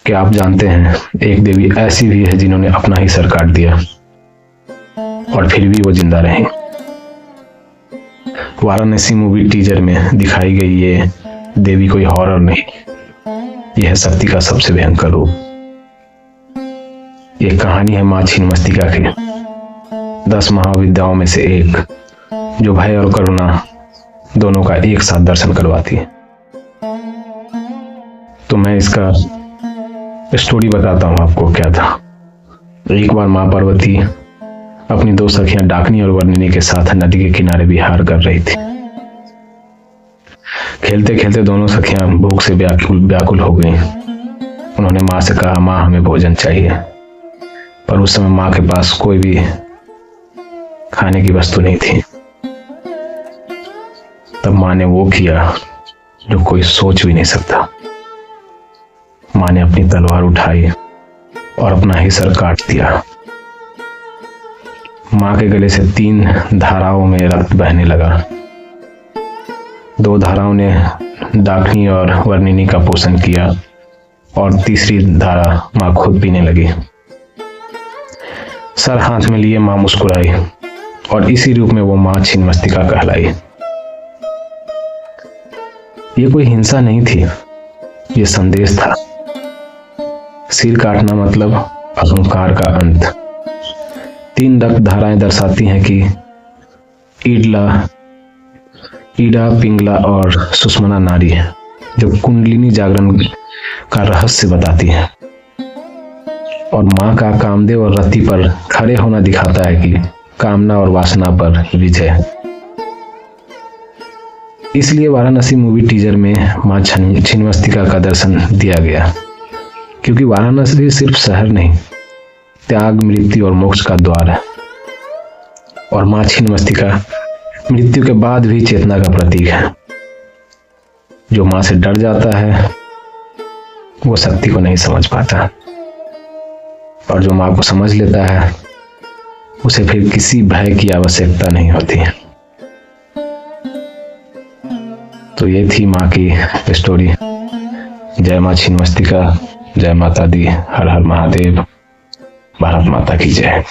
क्या आप जानते हैं एक देवी ऐसी भी है जिन्होंने अपना ही सर काट दिया और फिर भी वो जिंदा रही। वाराणसी मूवी टीजर में दिखाई गई ये देवी कोई हॉरर नहीं, यह शक्ति का सबसे भयंकर रूप। यह कहानी है मां छिन्नमस्तिका की, 10 महाविद्याओं में से एक, जो भय और करुणा दोनों का एक साथ दर्शन करवाती है। तो मैं इसका स्टोरी बताता हूँ आपको क्या था। एक बार मां पार्वती अपनी 2 सखियां डाकनी और वर्णिनी के साथ नदी के किनारे विहार कर रही थी। खेलते खेलते दोनों सखियां भूख से व्याकुल हो गईं। उन्होंने मां से कहा, मां हमें भोजन चाहिए। पर उस समय मां के पास कोई भी खाने की वस्तु नहीं थी। तब मां ने वो किया जो कोई सोच भी नहीं सकता। मां ने अपनी तलवार उठाई और अपना ही सर काट दिया। मां के गले से 3 धाराओं में रक्त बहने लगा। 2 धाराओं ने डाकनी और वर्णिनी का पोषण किया और तीसरी धारा मां खुद पीने लगी। सर हाथ में लिए मां मुस्कुराई और इसी रूप में वो मां छिन्नमस्तिका कहलाई। ये कोई हिंसा नहीं थी, ये संदेश था। सिर काटना मतलब अहंकार का अंत। 3 रक्त धाराएं दर्शाती हैं कि ईडा, पिंगला और सुषमना नारी है, जो कुंडलिनी जागरण का रहस्य बताती है। और मां का कामदेव और रति पर खड़े होना दिखाता है कि कामना और वासना पर विजय। इसलिए वाराणसी मूवी टीजर में मां छिन्नमस्तिका का दर्शन दिया गया, क्योंकि वाराणसी सिर्फ शहर नहीं, त्याग, मृत्यु और मोक्ष का द्वार है। और मां छिन्नमस्तिका मृत्यु के बाद भी चेतना का प्रतीक है। जो मां से डर जाता है वो शक्ति को नहीं समझ पाता, और जो मां को समझ लेता है उसे फिर किसी भय की आवश्यकता नहीं होती। तो ये थी मां की स्टोरी। जय मां छिन्नमस्तिका, जय माता दी, हर हर महादेव, भारत माता की जय।